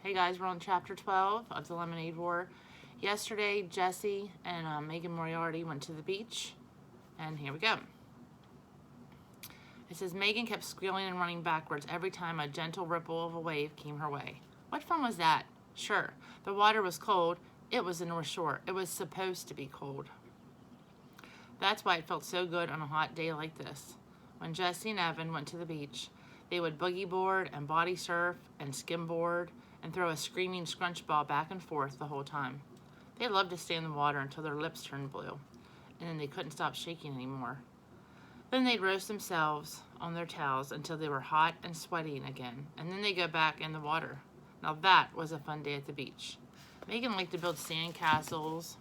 Hey guys, we're on chapter 12 of the Lemonade War. Yesterday, Jesse and Megan Moriarty went to the beach, and here we go. It says, Megan kept squealing and running backwards every time a gentle ripple of a wave came her way. What fun was that? Sure, the water was cold. It was the North Shore. It was supposed to be cold. That's why it felt so good on a hot day like this. When Jesse and Evan went to the beach, they would boogie board and body surf and skimboard and throw a screaming scrunch ball back and forth the whole time. They loved to stay in the water until their lips turned blue, and then they couldn't stop shaking anymore. Then they'd roast themselves on their towels until they were hot and sweating again, and then they'd go back in the water. Now that was a fun day at the beach. Megan liked to build sand castles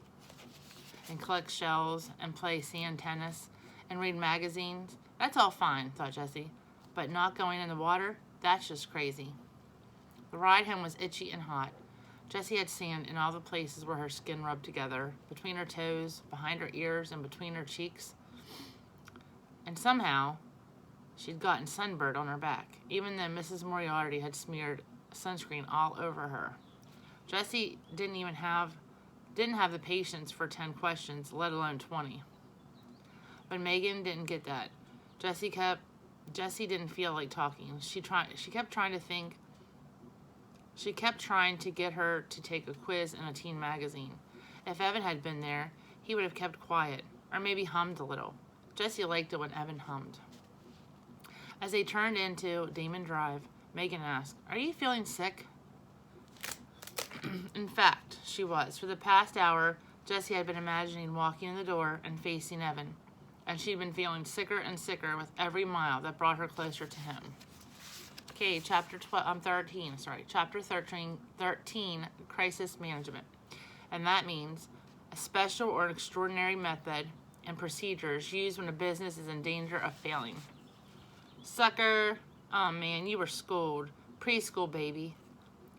and collect shells and play sand tennis and read magazines. That's all fine, thought Jessie, but not going in the water? That's just crazy. The ride home was itchy and hot. Jessie had sand in all the places where her skin rubbed together, between her toes, behind her ears, and between her cheeks. And somehow, she'd gotten sunburned on her back, even though Mrs. Moriarty had smeared sunscreen all over her. Jessie didn't have the patience for 10 questions, let alone 20. But Megan didn't get that. Jessie didn't feel like talking. She kept trying to get her to take a quiz in a teen magazine. If Evan had been there, he would have kept quiet, or maybe hummed a little. Jessie liked it when Evan hummed. As they turned into Damon Drive, Megan asked, "Are you feeling sick?" In fact, she was. For the past hour, Jessie had been imagining walking in the door and facing Evan, and she'd been feeling sicker and sicker with every mile that brought her closer to him. Okay, chapter 13, crisis management. And that means a special or extraordinary method and procedures used when a business is in danger of failing. Sucker, oh man, you were schooled. Preschool, baby.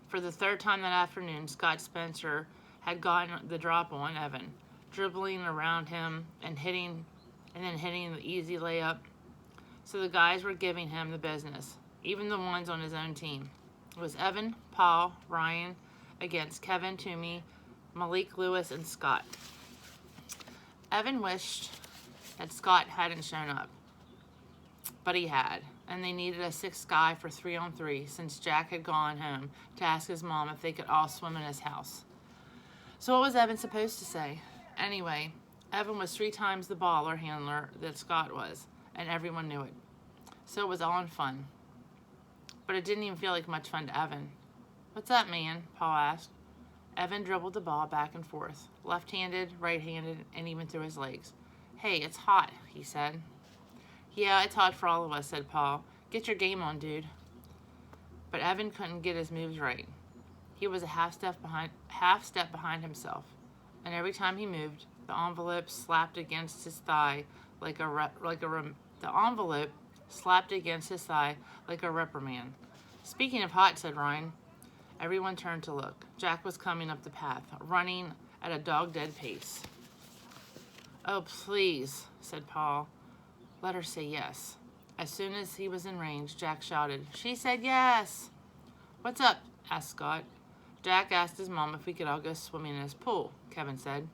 For the third time that afternoon, Scott Spencer had gotten the drop on Evan, dribbling around him and then hitting the easy layup. So the guys were giving him the business, even the ones on his own team. It was Evan, Paul, Ryan against Kevin, Toomey, Malik Lewis, and Scott. Evan wished that Scott hadn't shown up, but he had, and they needed a sixth guy for 3-on-3 since Jack had gone home to ask his mom if they could all swim in his house. So what was Evan supposed to say? Anyway, Evan was 3 times the baller handler that Scott was, and everyone knew it. So it was all in fun. But it didn't even feel like much fun to Evan. "What's up, man?" Paul asked. Evan dribbled the ball back and forth, left-handed, right-handed, and even through his legs. "Hey, it's hot," he said. "Yeah, it's hot for all of us," said Paul. "Get your game on, dude." But Evan couldn't get his moves right. He was a half step behind himself, and every time he moved, the envelope slapped against his thigh like a reprimand. "Speaking of hot," said Ryan. Everyone turned to look. Jack was coming up the path, running at a dog-dead pace. "Oh, please," said Paul. "Let her say yes." As soon as he was in range, Jack shouted, "She said yes!" "What's up?" asked Scott. Jack asked his mom if we could all go swimming in his pool, Kevin said.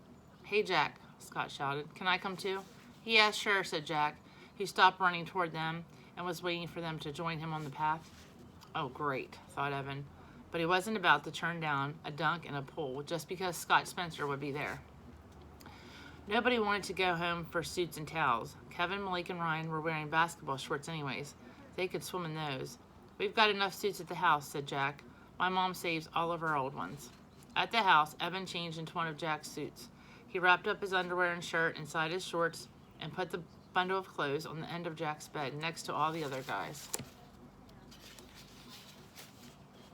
"Hey, Jack," Scott shouted. "Can I come too?" "Yeah, sure," said Jack, who stopped running toward them and was waiting for them to join him on the path. Oh, great, thought Evan. But he wasn't about to turn down a dunk in a pool just because Scott Spencer would be there. Nobody wanted to go home for suits and towels. Kevin, Malik, and Ryan were wearing basketball shorts anyways. They could swim in those. "We've got enough suits at the house," said Jack. "My mom saves all of her old ones." At the house, Evan changed into one of Jack's suits. He wrapped up his underwear and shirt inside his shorts and put the bundle of clothes on the end of Jack's bed next to all the other guys.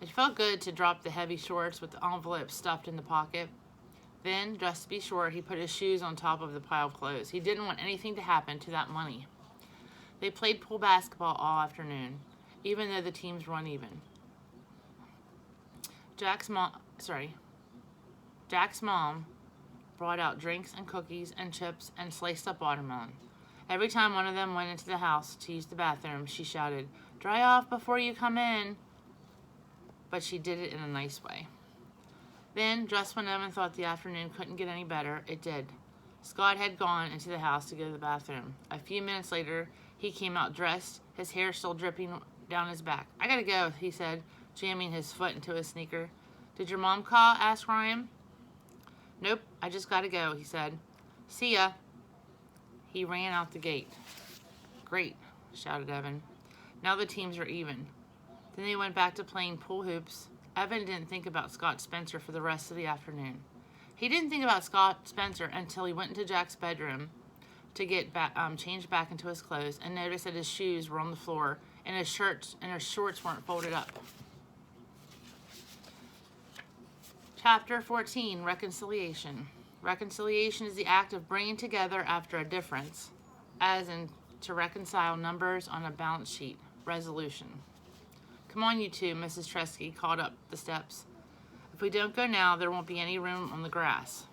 It felt good to drop the heavy shorts with the envelope stuffed in the pocket. Then, just to be sure, he put his shoes on top of the pile of clothes. He didn't want anything to happen to that money. They played pool basketball all afternoon, even though the teams were uneven. Jack's mom brought out drinks and cookies and chips and sliced up watermelon. Every time one of them went into the house to use the bathroom, she shouted, "Dry off before you come in." but she did it in a nice way. Then, just when Evan thought the afternoon couldn't get any better, it did. Scott had gone into the house to go to the bathroom. A few minutes later, he came out dressed, his hair still dripping down his back. "I gotta go," he said, jamming his foot into his sneaker. "Did your mom call?" asked Ryan. "Nope, I just gotta go," he said. "See ya." He ran out the gate. "Great," shouted Evan. Now the teams are even. Then they went back to playing pool hoops. Evan didn't think about Scott Spencer for the rest of the afternoon. He didn't think about Scott Spencer until he went into Jack's bedroom to get changed back into his clothes and noticed that his shoes were on the floor and his shorts weren't folded up. Chapter 14, Reconciliation. Reconciliation is the act of bringing together after a difference, as in to reconcile numbers on a balance sheet. Resolution. "Come on, you two," Mrs. Tresky called up the steps. "If we don't go now, there won't be any room on the grass."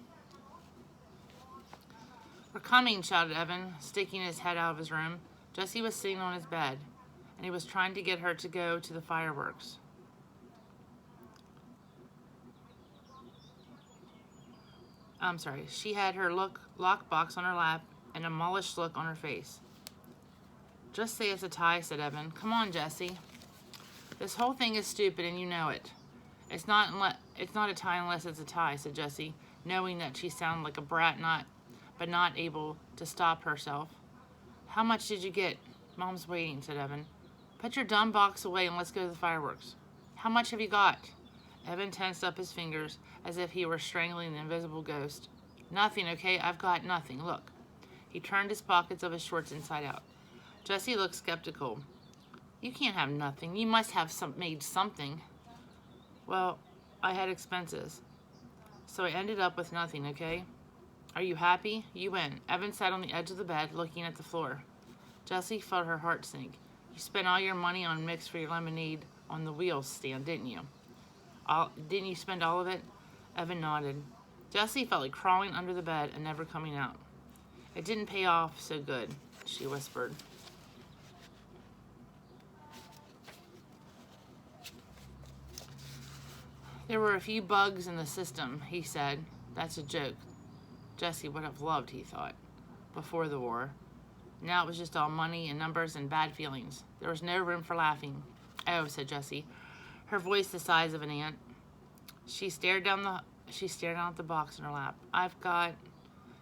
"We're coming," shouted Evan, sticking his head out of his room. Jesse was sitting on his bed, and he was trying to get her to go to the fireworks. She had her lockbox on her lap and a mullish look on her face. "Just say it's a tie," said Evan. "Come on, Jesse." "This whole thing is stupid, and you know it." It's not a tie unless it's a tie," said Jessie, knowing that she sounded like a brat, but not able to stop herself. "How much did you get?" "Mom's waiting," said Evan. "Put your dumb box away and let's go to the fireworks." "How much have you got?" Evan tensed up his fingers as if he were strangling an invisible ghost. "Nothing, okay? I've got nothing. Look." He turned his pockets of his shorts inside out. Jessie looked skeptical. "You can't have nothing. You must have made something." "Well, I had expenses, so I ended up with nothing, okay? Are you happy? You win." Evan sat on the edge of the bed, looking at the floor. Jessie felt her heart sink. "You spent all your money on mix for your lemonade on the wheel stand, didn't you?" Didn't you spend all of it?" Evan nodded. Jessie felt like crawling under the bed and never coming out. "It didn't pay off so good," she whispered. "There were a few bugs in the system," he said. "That's a joke." Jessie would have loved, he thought, before the war. Now it was just all money and numbers and bad feelings. There was no room for laughing. "Oh," said Jessie, her voice the size of an ant. She stared down at the box in her lap. "I've got..."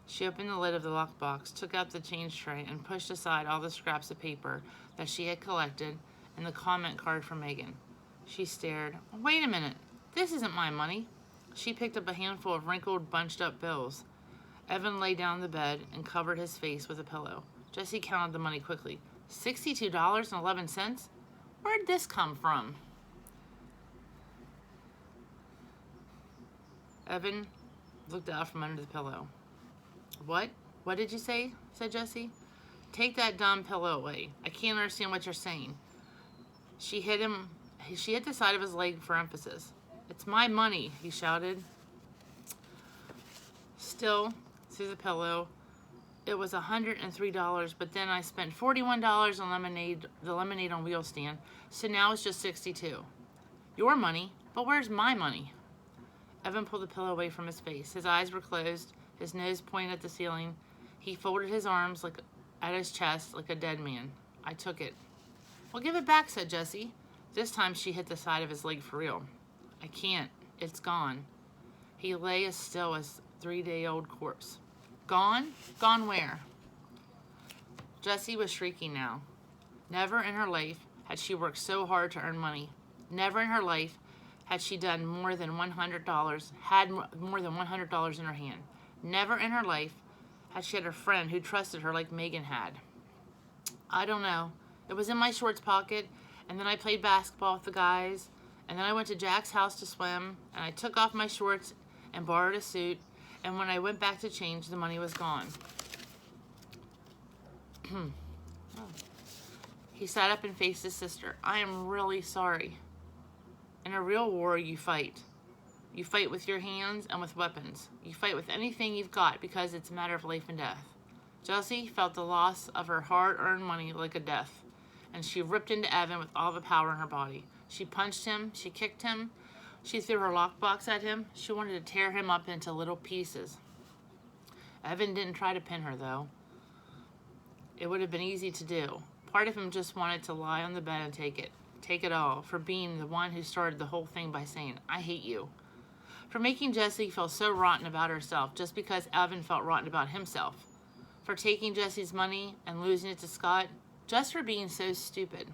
She opened the lid of the lockbox, took out the change tray, and pushed aside all the scraps of paper that she had collected and the comment card from Megan. She stared. "Wait a minute. This isn't my money." She picked up a handful of wrinkled, bunched-up bills. Evan lay down on the bed and covered his face with a pillow. Jessie counted the money quickly. $62.11? Where'd this come from? Evan looked out from under the pillow. "What? What did you say?" said Jessie. "Take that dumb pillow away. I can't understand what you're saying." She hit the side of his leg for emphasis. "It's my money," he shouted. Still, through the pillow, it was $103, but then I spent $41 on the lemonade on wheel stand, so now it's just $62. "Your money? But where's my money?" Evan pulled the pillow away from his face. His eyes were closed, his nose pointed at the ceiling. He folded his arms at his chest like a dead man. "I took it." "Well, give it back," said Jessie. This time she hit the side of his leg for real. "I can't. It's gone." He lay as still as a 3-day-old corpse. "Gone? Gone where?" Jessie was shrieking now. Never in her life had she worked so hard to earn money. Never in her life had she done more than $100 in her hand. Never in her life had she had a friend who trusted her like Megan had. "I don't know. It was in my shorts pocket, and then I played basketball with the guys, and then I went to Jack's house to swim, and I took off my shorts and borrowed a suit, and when I went back to change, the money was gone." He sat up and faced his sister. "I am really sorry. In a real war, you fight. You fight with your hands and with weapons. You fight with anything you've got because it's a matter of life and death." Jessie felt the loss of her hard-earned money like a death, and she ripped into Evan with all the power in her body. She punched him. She kicked him. She threw her lockbox at him. She wanted to tear him up into little pieces. Evan didn't try to pin her, though. It would have been easy to do. Part of him just wanted to lie on the bed and take it all, for being the one who started the whole thing by saying, "I hate you." For making Jessie feel so rotten about herself just because Evan felt rotten about himself. For taking Jessie's money and losing it to Scott, just for being so stupid.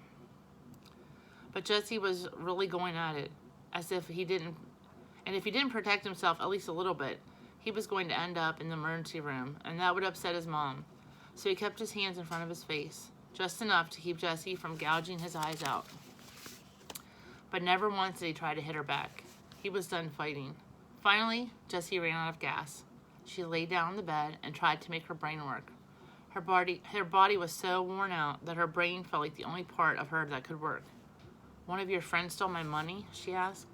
But Jessie was really going at it, as if he didn't, and if he didn't protect himself at least a little bit, he was going to end up in the emergency room, and that would upset his mom. So he kept his hands in front of his face, just enough to keep Jessie from gouging his eyes out. But never once did he try to hit her back. He was done fighting. Finally, Jessie ran out of gas. She lay down on the bed and tried to make her brain work. Her body was so worn out that her brain felt like the only part of her that could work. "One of your friends stole my money?" she asked.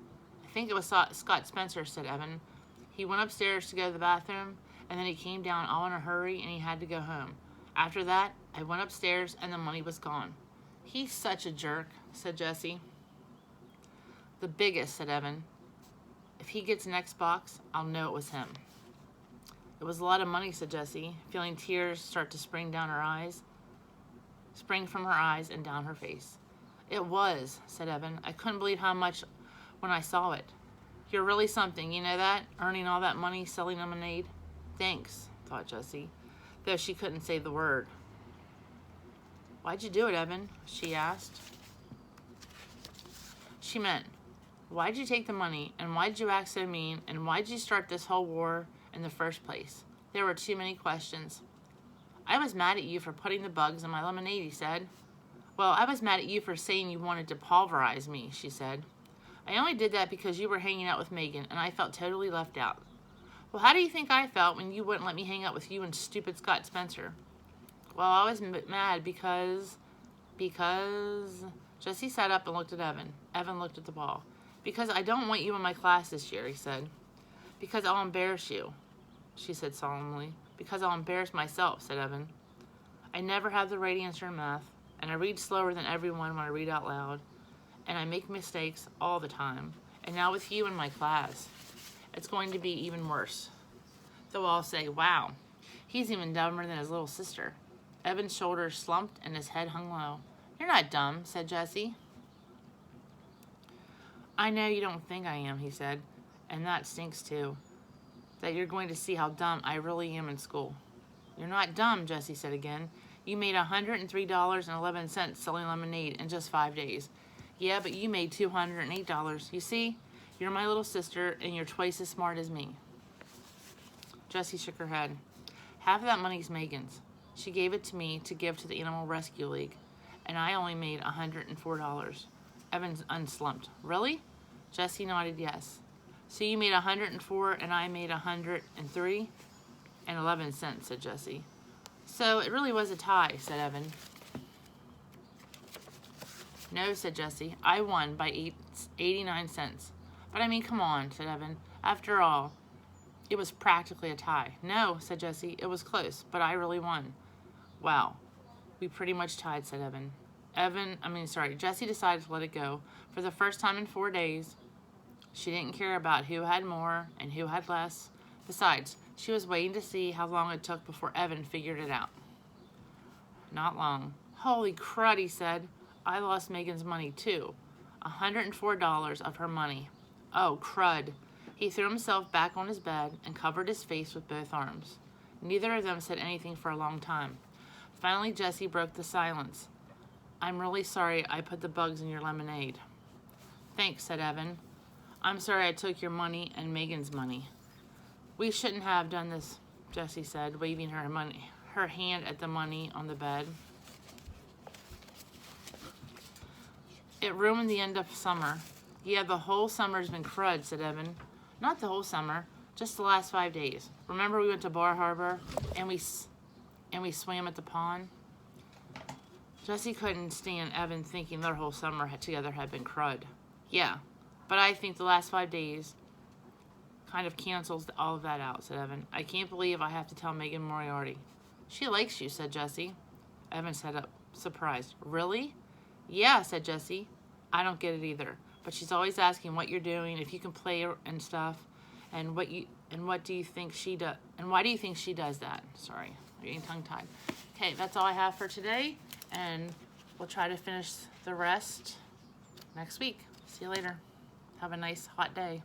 "I think it was Scott Spencer," said Evan. "He went upstairs to go to the bathroom, and then he came down all in a hurry, and he had to go home. After that, I went upstairs, and the money was gone." "He's such a jerk," said Jessie. "The biggest," said Evan. "If he gets next box, I'll know it was him." "It was a lot of money," said Jessie, feeling tears start to spring from her eyes and down her face. "It was," said Evan. "I couldn't believe how much when I saw it." "You're really something, you know that? Earning all that money selling lemonade." "Thanks," thought Jessie, though she couldn't say the word. "Why'd you do it, Evan?" she asked. She meant, why'd you take the money, and why'd you act so mean, and why'd you start this whole war in the first place? There were too many questions. "I was mad at you for putting the bugs in my lemonade," he said. "Well, I was mad at you for saying you wanted to pulverize me," she said. "I only did that because you were hanging out with Megan, and I felt totally left out." "Well, how do you think I felt when you wouldn't let me hang out with you and stupid Scott Spencer?" "Well, I was mad because... Jessie sat up and looked at Evan. Evan looked at the ball. "Because I don't want you in my class this year," he said. "Because I'll embarrass you," she said solemnly. "Because I'll embarrass myself," said Evan. "I never have the right answer in math, and I read slower than everyone when I read out loud, and I make mistakes all the time, and now with you in my class, it's going to be even worse. They'll all say, 'Wow, he's even dumber than his little sister.'" Evan's shoulders slumped and his head hung low. "You're not dumb," said Jessie. "I know you don't think I am," he said, "and that stinks too, that you're going to see how dumb I really am in school." "You're not dumb," Jessie said again. "You made $103.11 selling lemonade in just 5 days. Yeah, but you made $208. You see, you're my little sister, and you're twice as smart as me." Jessie shook her head. "Half of that money's Megan's. She gave it to me to give to the Animal Rescue League, and I only made $104. Evans unslumped. "Really?" Jessie nodded yes. "So you made $104 and I made $103.11, said Jessie. "So it really was a tie," said Evan. "No," said Jessie. "I won by 89 cents. "But I mean, come on," said Evan. "After all, it was practically a tie." "No," said Jessie. "It was close, but I really won." "Wow, we pretty much tied," said Evan. Jessie decided to let it go. For the first time in 4 days, she didn't care about who had more and who had less. Besides, she was waiting to see how long it took before Evan figured it out. Not long. "Holy crud," he said. "I lost Megan's money, too. $104 of her money. Oh, crud." He threw himself back on his bed and covered his face with both arms. Neither of them said anything for a long time. Finally, Jessie broke the silence. "I'm really sorry I put the bugs in your lemonade." "Thanks," said Evan. "I'm sorry I took your money and Megan's money." "We shouldn't have done this," Jessie said, waving her hand at the money on the bed. "It ruined the end of summer." "Yeah, the whole summer's been crud," said Evan. "Not the whole summer, just the last 5 days. Remember we went to Bar Harbor and we swam at the pond?" Jessie couldn't stand Evan thinking their whole summer together had been crud. "Yeah, but I think the last 5 days kind of cancels all of that out," said Evan. "I can't believe I have to tell Megan Moriarty." "She likes you," said Jessie. Evan sat up, surprised. "Really?" "Yeah," said Jessie. I don't get it either. But she's always asking what you're doing, if you can play and stuff, and what do you think she does, and why do you think she does that? Sorry, I'm getting tongue-tied. Okay, that's all I have for today, and we'll try to finish the rest next week. See you later. Have a nice hot day.